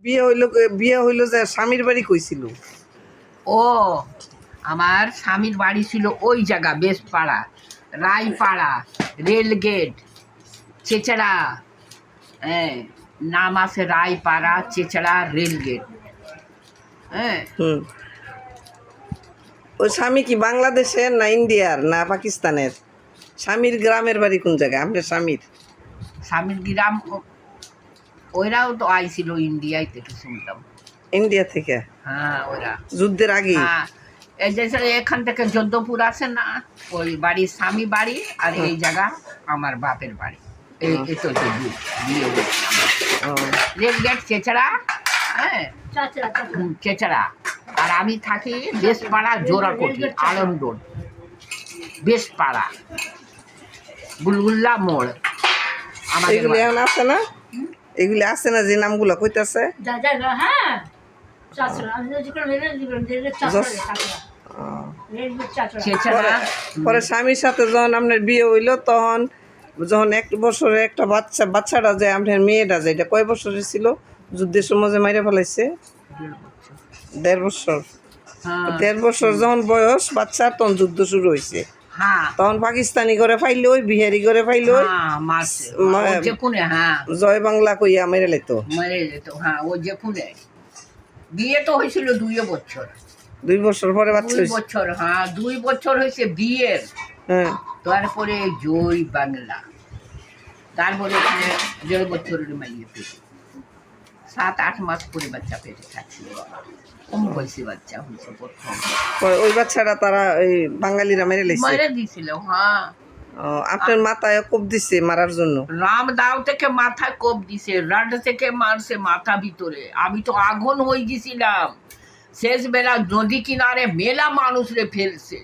বিয়ে হইল যে স্বামীর বাড়ি কইছিল। ও আমার স্বামীর বাড়ি ছিল ওই জায়গা বেশপাড়া, রায়পাড়া, রেলগেট, চেচড়া। হ্যাঁ, নাম আছে রায়পাড়া, চেচড়া, রেলগেট। হ্যাঁ, হুম। ওই স্বামী কি বাংলাদেশের না ইন্ডিয়ার না পাকিস্তানের? স্বামীর গ্রামের বাড়ি কোন জায়গায় আপনার স্বামীর? স্বামীর গ্রাম ওইরাও তো আইছিল ইন্ডিয়ায় থেকে শুনলাম। ইন্ডিয়া থেকে? হ্যাঁ, ওরা যুদ্ধের আগে? হ্যাঁ, এই যে এখান থেকে যোদ্ধপুর আছে না, ওই বাড়ির স্বামী বাড়ি আর এই জায়গা আমার বাপের বাড়ি। এই তো বিয়ে রেলগেট, চেচড়া। হ্যাঁ, চেচড়া। আর আমি থাকি বেশপাড়া, জোড়াকোটি, আলম রোড, বেশপাড়া, বুলবুল্লা মোড়। আমাদের এগুলি এখন আছে না? এগুলি আছে না যে নামগুলো কইতাছে? চেচড়া। পরে স্বামীর সাথে যখন আপনার বিয়ে হইলো তখন যখন 1 বছরের একটা বাচ্চাটা যে আপনার মেয়েটা যে এটা কয় বছরের ছিল যুদ্ধের সময় যে মাইরে ফেলাইছে? 1.5 বছর। হ্যাঁ, 1.5 বছর যখন বয়স বাচ্চার তখন যুদ্ধ শুরু হয়েছে। হ্যাঁ, তখন পাকিস্তানি করে ফাইল ওই বিহারি করে ফাইল ওই হ্যাঁ, মারছে। ও যেকুনে, হ্যাঁ, জয় বাংলা কইয়া মেরে লাইতো। মেরে যেত। হ্যাঁ, ও যেকুনে বিয়ে তো হয়েছিল 2 বছর। 2 বছর পরে বাচ্চা 2 হয়েছে। বছর, হ্যাঁ, 2 বছর হয়েছে বিয়ের। হ্যাঁ। তারপরে জয় বাংলা, তারপরে ওখানে 1.5 বছরের মাইয়ে পেটে, 7-8 মাস করে বাচ্চা পেটে থাকছিল। কম বয়সী বাচ্চা হয়েছে প্রথম। পরে ওই বাচ্চাটা তারা ওই বাঙালিরা মেরে লাইছে। মেরে দিয়েছিল, হ্যাঁ। আপনার মাথায় কোপ দিছে মারার জন্য? রামদাও থেকে মাথায় কোপ দিছে, রাড থেকে মারছে মাথা ভিতরে। আমি তো আগুন হয়ে গেছিলাম। শেষ বেলা নদী কিনারে মেলা মানুষ রে ফেলছে।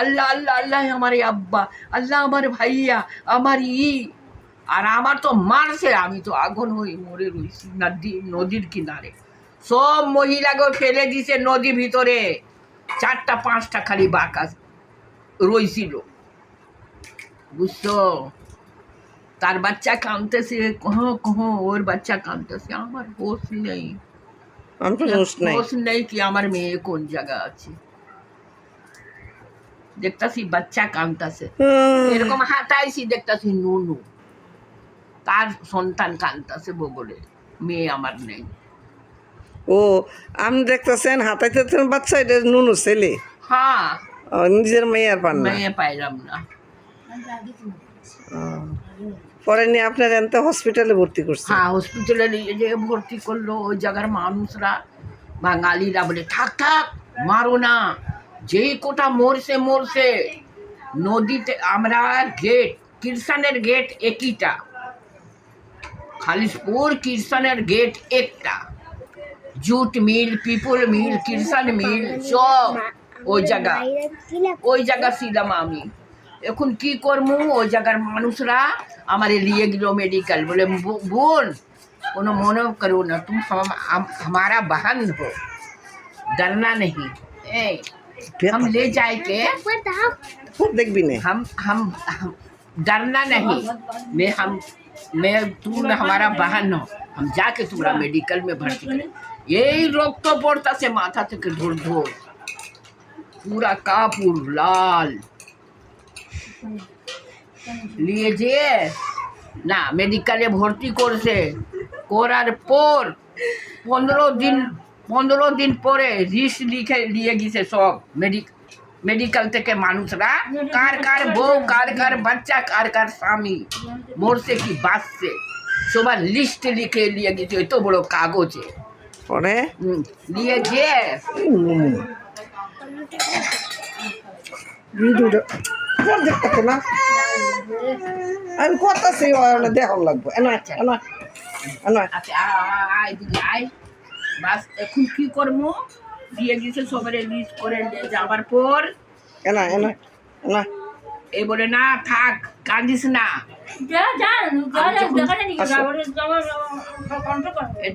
আল্লাহ আল্লাহ আল্লাহ আমার আব্বা, আল্লাহ আমার ভাইয়া, আমার আর আমার তো মারছে। আমি তো আগুন হয়ে মরে রয়েছি নদীর কিনারে। সব মহিলাকে ফেলে দিছে নদী ভিতরে। 4টা-5টা খালি বাঁকা রইছিল, বুঝছো? তার বাচ্চা কাঁদতেছে, কহ ওর বাচ্চা কাঁদতেছে। আমার হোশ নেই, হোশ নেই কি আমার মেয়ে কোন জায়গা আছে। দেখতাছি বাচ্চা কাঁদতেছে, এরকম হাঁটাইছি, দেখতাছি নুনু তার সন্তান কাঁদতেছে বগলে, মেয়ে আমার নেই। ও আপনি দেখতেছেন হাতাইতেছেন বাচ্চা, এটা নুনু ছেলে? হ্যাঁ, নিজের মেয়ে আর পান না? মেয়ে পাইলাম না। পরে নিয়ে আপনার এনতে হসপিটালে ভর্তি করছে? হ্যাঁ, হসপিটালে নিয়ে যেয়ে ভর্তি করলো। ওই জায়গার মানুষরা, বাঙালিরা বলে থাক থাক, মারো না, যেই কোটা মরছে মরছে। নদীতে আমরা গেট, কৃষানের গেট একইটা, খালিশপুর কৃষানের গেট একটা, জুট মিল, পিপল মিল, কৃষান মিল সব ওই জায়গা ছিলাম আমি। এখন কি করবো? ওই জায়গার মানুষরা আমার লিয়ে গেল মেডিকেল। বলে বোন, কোনো মনে করো না, তুমি हमारा बहन हो, डरना नहीं। हम ले जाए के, দেখবি না हम डरना नहीं। मैं तुम हमारा बहन हो, हम जाके तुम्हारा मेडिकल में भर्ती करें। यही रक्त पड़ता से माथा থেকে ढोर ढोर, पूरा कापुर लाल নিয়ে যেয়ে না মেডিকেলে ভর্তি করছে। করার পর 15 দিন পরে লিস্ট লিখে নিয়ে গেছে সব মেডিকেল থেকে মানুষরা, কার কার বউ, কার কার বাচ্চা, কার কার স্বামী মরছে কি বাঁচছে, সবার লিস্ট লিখে নিয়ে গেছে এত বড় কাগজে। পরে নিয়ে যেয়ে দেখতো না আমি কথা সেই দেখাও লাগবো। বাস এখন কি করবো? দিয়ে গেছে সবাই লিস্ট করে যাবার পর এই বলে না থাক, কাঁদিস না।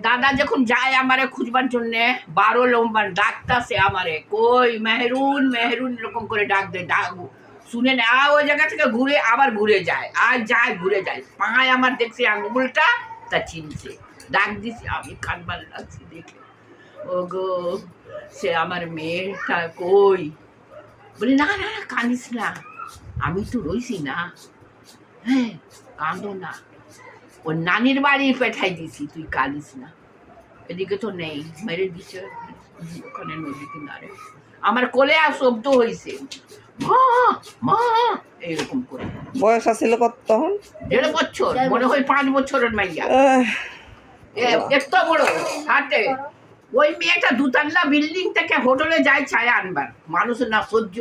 দাদা যখন যায় আমারে খুঁজবার জন্য, 12 নম্বর ডাকতাছে আমারে, কই মেহরুন মেহরুন এরকম করে ডাক দে, ডাক শুনে না। ওই জায়গা থেকে ঘুরে আবার ঘুরে যায়, আর যায় ঘুরে যায়। পায়ে আমার দেখছে আঙুলটা, তা চিনছে ডাক দিছি, আমি কানবার লাগছি দেখে, ও গো সে আমার মেয়েটা কই? বলি না না না, কাঁদিস না, আমি তো রইছি না। হ্যাঁ, কাঁদো না, ওর নানির বাড়ি পেঠাই দিছি, তুই কাঁদিস না। এদিকে তো নেই, মেরে দিচ্ছে ওখানে নদী কিনারে। আমার কোলে আর শব্দ হয়েছে, মা মা, এইরকম করে। বয়স আছিল কত তখন? 1.5 বছর, মনে হয় 5 বছরের মাইয়া। এত বড় হাটে। ওই মেয়েটা 2 তলা বিল্ডিং থেকে হোটেলে যায় ছায়া আনবার, মানুষ না সহ্য,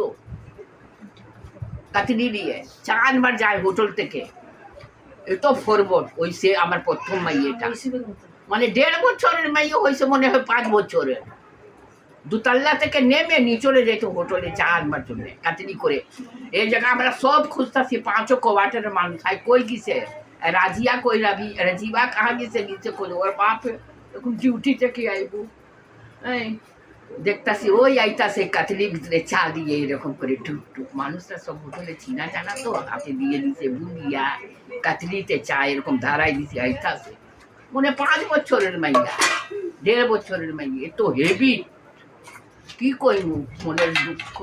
কাতরি নিয়ে চা আনবার যায় হোটেল থেকে। এত ফরবট। ওই সে আমার প্রথম মাইয়েটা, মানে 1.5 বছরের মাইয়ে হয়েছে মনে হয় 5 বছরের। 2 তলা থেকে নেমে নিচলে যেত হোটেলে চা আনবার জন্য কাতরি করে। এই জায়গা আমরা সব খুঁজতেছি, 5 কোয়ার্টারের মানুষ। হাই কই গেছে রাজিয়া, কই রাজিবা কাহা গেছে, নিচে কই ওর বাপ এখন ডিউটি থেকে আইব। এই দেখতাছি ওই আইতাছে কাতলি ভিতরে চা দিয়ে এরকম করে টুক টুক। মানুষরা সব হোটেলে চিনা জানা তো, হাতে দিয়ে দিছে বুন্দিয়া, কাতলিতে চা এরকম ধারাই দিছে, আইতাছে। মনে 5 বছরের মাইয়া, 1.5 বছরের মাইয়া, এত হেভি। কি কইমু, মনের দুঃখ।